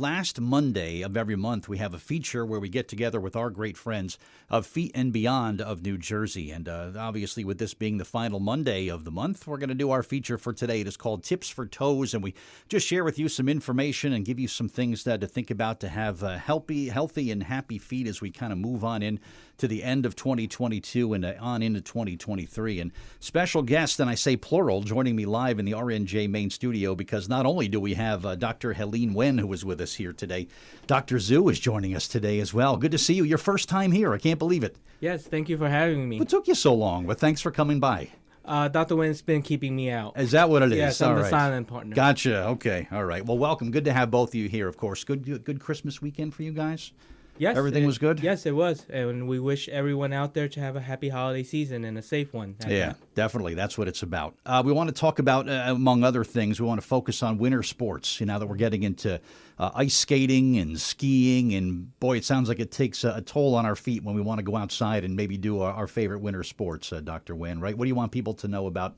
Last Monday of every month, we have a feature where we get together with our great friends of Feet and Beyond of New Jersey. And obviously, with this being the final Monday of the month, we're going to do our feature for today. It is called Tips for Toes, and we just share with you some information and give you some things to think about to have healthy and happy feet as we kind of move on in to the end of 2022 and on into 2023. And special guest, and I say plural, joining me live in the RNJ main studio, because not only do we have Dr. HELENE Nguyen, who is with us here today, Dr. Zhu is joining us today as well. Good to see you. Your first time here. I can't believe it. Yes, thank you for having me. What took you so long? But thanks for coming by. Dr. Nguyen's been keeping me out. Is that what it is? Yes, I'm the silent partner. Gotcha. Okay. All right. Well, welcome. Good to have both of you here, of course. Good Christmas weekend for you guys? Yes. Everything was good? Yes, it was. And we wish everyone out there to have a happy holiday season and a safe one. Yeah, definitely. That's what it's about. We want to talk about, among other things, we want to focus on winter sports. Now that we're getting into ice skating and skiing, and boy, it sounds like it takes a toll on our feet when we want to go outside and maybe do our favorite winter sports, Dr. Nguyen, right? What do you want people to know about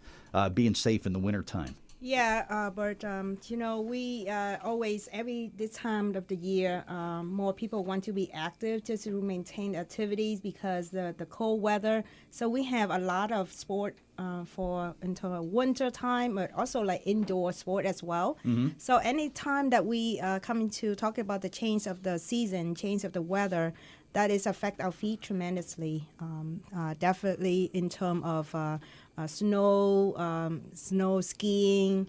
being safe in the wintertime? Yeah, but we always, this time of the year, more people want to be active just to maintain activities because the cold weather. So we have a lot of sport for until winter time, but also like indoor sport as well. Mm-hmm. So any time that we come to talk about the change of the season, change of the weather, that is affect our feet tremendously. Definitely in terms of snow skiing.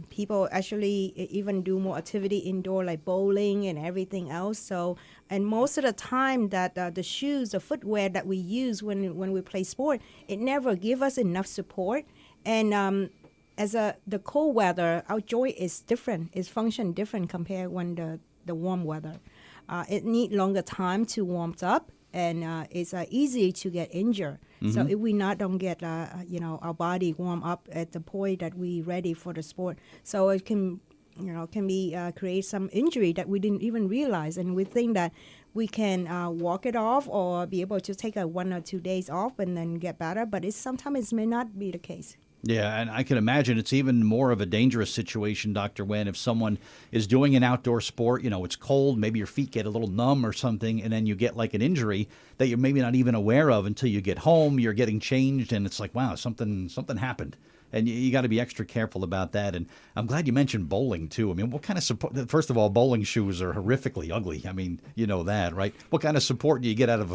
People actually even do more activity indoor like bowling and everything else. So, and most of the time that the shoes, the footwear that we use when we play sport, it never give us enough support. And as the cold weather, our joint is different. It's function different compared when the warm weather. It need longer time to warm up, and it's easy to get injured. Mm-hmm. So if we don't get our body warm up at the point that we ready for the sport, so it can be create some injury that we didn't even realize, and we think that we can walk it off or be able to take 1 or 2 days off and then get better. But sometimes it may not be the case. Yeah, and I can imagine it's even more of a dangerous situation, Dr. Nguyen, if someone is doing an outdoor sport, it's cold, maybe your feet get a little numb or something, and then you get like an injury that you're maybe not even aware of until you get home, you're getting changed, and it's like, wow, something happened. And you got to be extra careful about that. And I'm glad you mentioned bowling, too. I mean, what kind of support? First of all, bowling shoes are horrifically ugly. I mean, you know that, right? What kind of support do you get out of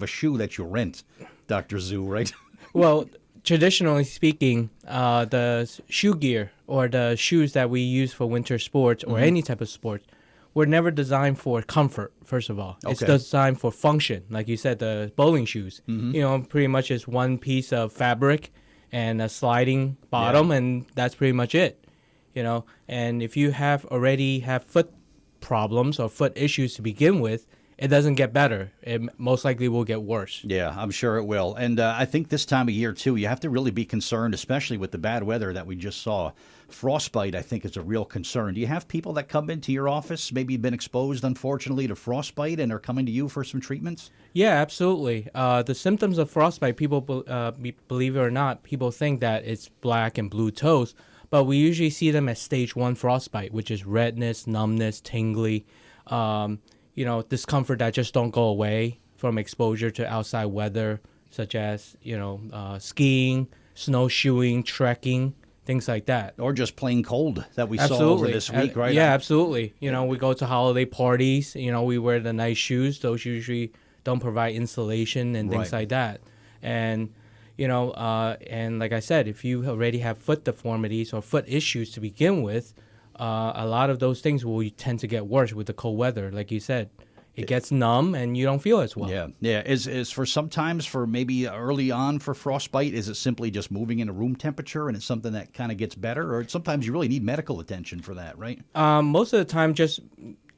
a shoe that you rent, Dr. Zhu, right? Well, traditionally speaking, the shoe gear or the shoes that we use for winter sports or any type of sport were never designed for comfort, first of all. Okay. It's designed for function. Like you said, the bowling shoes, pretty much is one piece of fabric and a sliding bottom, and that's pretty much it. And if you already have foot problems or foot issues to begin with, it doesn't get better. It most likely will get worse. Yeah, I'm sure it will. And I think this time of year, too, you have to really be concerned, especially with the bad weather that we just saw. Frostbite, I think, is a real concern. Do you have people that come into your office, maybe been exposed, unfortunately, to frostbite and are coming to you for some treatments? Yeah, absolutely. The symptoms of frostbite, people, believe it or not, people think that it's black and blue toes, but we usually see them as stage 1 frostbite, which is redness, numbness, tingly, discomfort that just don't go away from exposure to outside weather, such as, skiing, snowshoeing, trekking, things like that. Or just plain cold that we saw over this week, right? Yeah, absolutely. We go to holiday parties, we wear the nice shoes. Those usually don't provide insulation and things like that. And, and like I said, if you already have foot deformities or foot issues to begin with, a lot of those things will tend to get worse with the cold weather. Like you said, it gets numb and you don't feel as well. Yeah. Is for maybe early on for frostbite, is it simply just moving in a room temperature and it's something that kind of gets better? Or sometimes you really need medical attention for that, right? Most of the time, just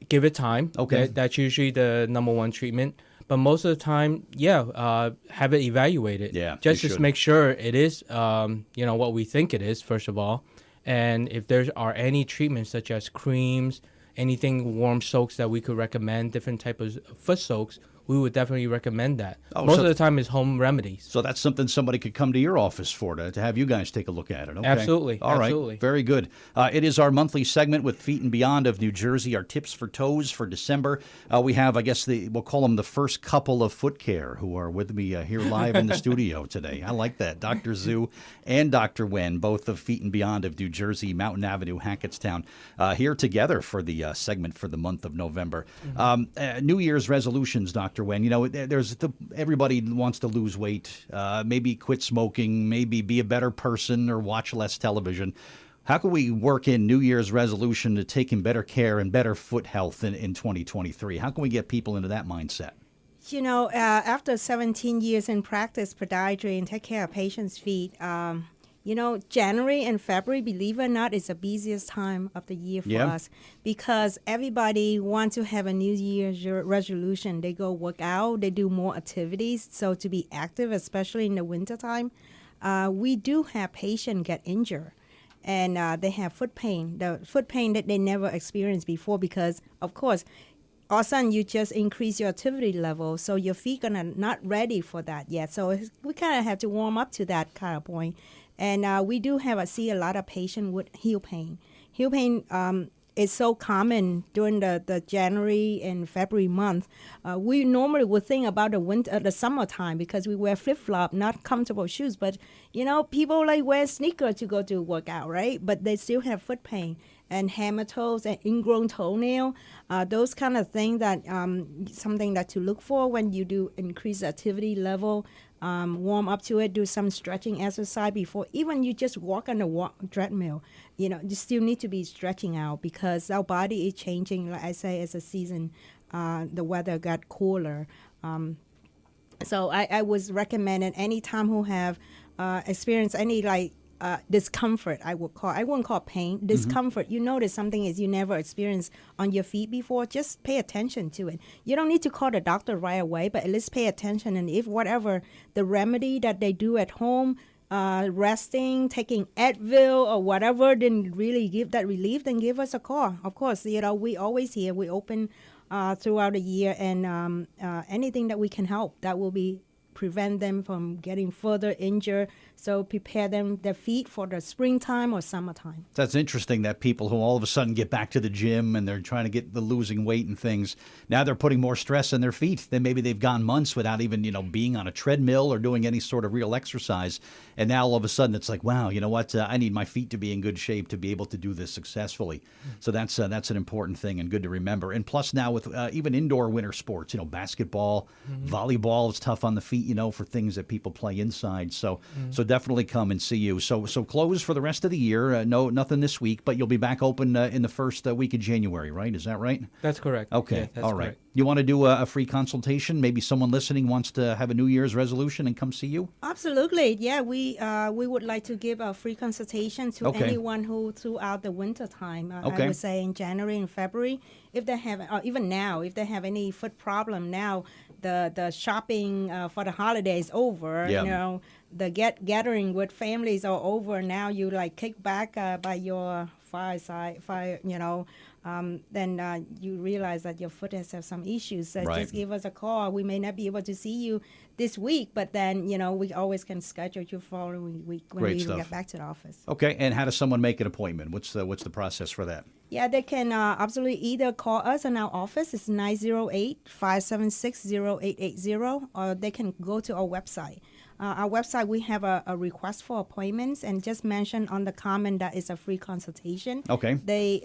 give it time. Okay. That's usually the number one treatment. But most of the time, have it evaluated. Yeah, just to make sure it is, what we think it is, first of all. And if there are any treatments such as creams, anything warm soaks that we could recommend, different types of foot soaks, we would definitely recommend that. Oh, Most so- of the time, it's home remedies. So that's something somebody could come to your office for to have you guys take a look at it. Okay. Absolutely, All right. absolutely. Very good. It is our monthly segment with Feet and Beyond of New Jersey, our tips for toes for December. We have, I guess, we'll call them the first couple of foot care who are with me here live in the studio today. I like that. Dr. Zhu and Dr. Nguyen, both of Feet and Beyond of New Jersey, Mountain Avenue, Hackettstown, here together for the segment for the month of November. New Year's resolutions, Dr. Nguyen. You know, everybody wants to lose weight, maybe quit smoking, maybe be a better person or watch less television. How can we work in New Year's resolution to taking better care and better foot health in 2023? How can we get people into that mindset? You know, after 17 years in practice podiatry and take care of patients' feet, you know, January and February, believe it or not, is the busiest time of the year for us because everybody wants to have a New Year's resolution. They go work out, they do more activities. So to be active, especially in the wintertime, we do have patients get injured. And they have foot pain, the foot pain that they never experienced before because, of course, all of a sudden you just increase your activity level, so your feet are not ready for that yet. So we kind of have to warm up to that kind of point. And we do see a lot of patients with heel pain. Heel pain is so common during the January and February month. We normally would think about the summertime because we wear flip-flop, not comfortable shoes. But, you know, people like wear sneakers to go to work out, right? But they still have foot pain and hammer toes and ingrown toenail. Those kind of things that something that to look for when you do increase activity level. Warm up to it, do some stretching exercise before. Even you just walk on the treadmill, you know, you still need to be stretching out because our body is changing. Like I say, as a season, the weather got cooler. So I was recommending anytime who have experienced any discomfort, I wouldn't call pain, discomfort. You notice something is you never experienced on your feet before, just pay attention to it. You don't need to call the doctor right away, but at least pay attention. And if whatever the remedy that they do at home, resting, taking Advil or whatever, didn't really give that relief, then give us a call. Of course, you know, we always here, we open throughout the year, and anything that we can help, that will be prevent them from getting further injured. So prepare their feet for the springtime or summertime. That's interesting that people who all of a sudden get back to the gym and they're trying to get the losing weight and things, now they're putting more stress on their feet than maybe they've gone months without even, you know, being on a treadmill or doing any sort of real exercise. And now all of a sudden it's like, wow, you know what? I need my feet to be in good shape to be able to do this successfully. So that's an important thing and good to remember. And plus now with even indoor winter sports, you know, basketball, volleyball is tough on the feet, you know, for things that people play inside. So definitely come and see you. So closed for the rest of the year. Nothing this week, but you'll be back open in the first week of January, right? Is that right? That's correct. Okay. Yeah, that's all right. correct. You want to do a free consultation? Maybe someone listening wants to have a New Year's resolution and come see you? Absolutely. Yeah, we would like to give a free consultation to anyone who throughout the winter time, I would say in January and February, if they have, or even now, if they have any foot problem now, the shopping for the holidays over, you know, the gathering with families are over. Now you like kick back by your fire, you know, then you realize that your foot has some issues. So just give us a call. We may not be able to see you this week, but then, you know, we always can schedule you following week when we get back to the office. Okay, and how does someone make an appointment? What's the process for that? Yeah, they can absolutely either call us in our office. It's 908-576-0880, or they can go to our website. Our website, we have a request for appointments, and just mention on the comment that it's a free consultation. Okay. They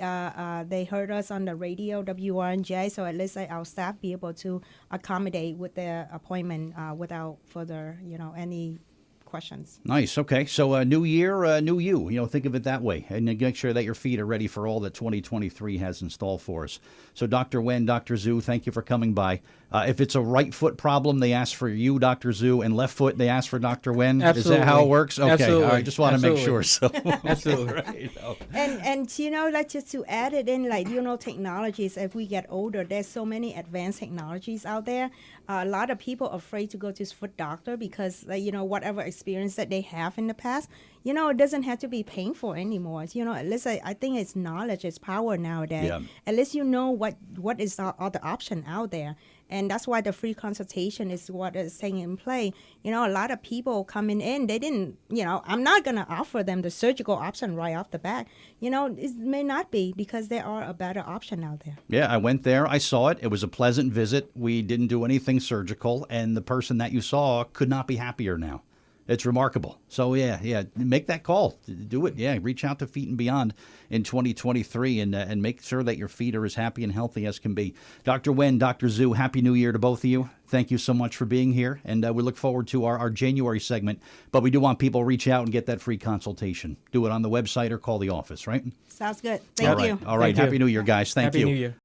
heard us on the radio, WRNJ, so at least our staff be able to accommodate with their appointment without further, you know, any questions. Nice. Okay. So new year, new you. You know, think of it that way, and make sure that your feet are ready for all that 2023 has in store for us. So Dr. Nguyen, Dr. Zhu, thank you for coming by. If it's a right foot problem, they ask for you, Dr. Zhu, and left foot, they ask for Dr. Nguyen. Absolutely. Is that how it works? Okay. Absolutely. All right. Just want to make sure. So absolutely. Right. And you know, like just to add it in, like, you know, technologies, as we get older, there's so many advanced technologies out there. A lot of people are afraid to go to foot doctor because, you know, whatever experience that they have in the past, it doesn't have to be painful anymore. At least I think it's knowledge is power nowadays. Yeah. At least you know what is the other option out there. And that's why the free consultation is what is staying in play. A lot of people coming in, they didn't, I'm not going to offer them the surgical option right off the bat. It may not be, because there are a better option out there. Yeah, I went there. I saw it. It was a pleasant visit. We didn't do anything surgical, and the person that you saw could not be happier now. It's remarkable. So, yeah, make that call. Do it. Yeah, reach out to Feet and Beyond in 2023 and make sure that your feet are as happy and healthy as can be. Dr. Nguyen, Dr. Zhu, Happy New Year to both of you. Thank you so much for being here, and we look forward to our January segment. But we do want people to reach out and get that free consultation. Do it on the website or call the office, right? Sounds good. Thank you. All right. Thank you. Happy New Year, guys. Thank you. Happy New Year.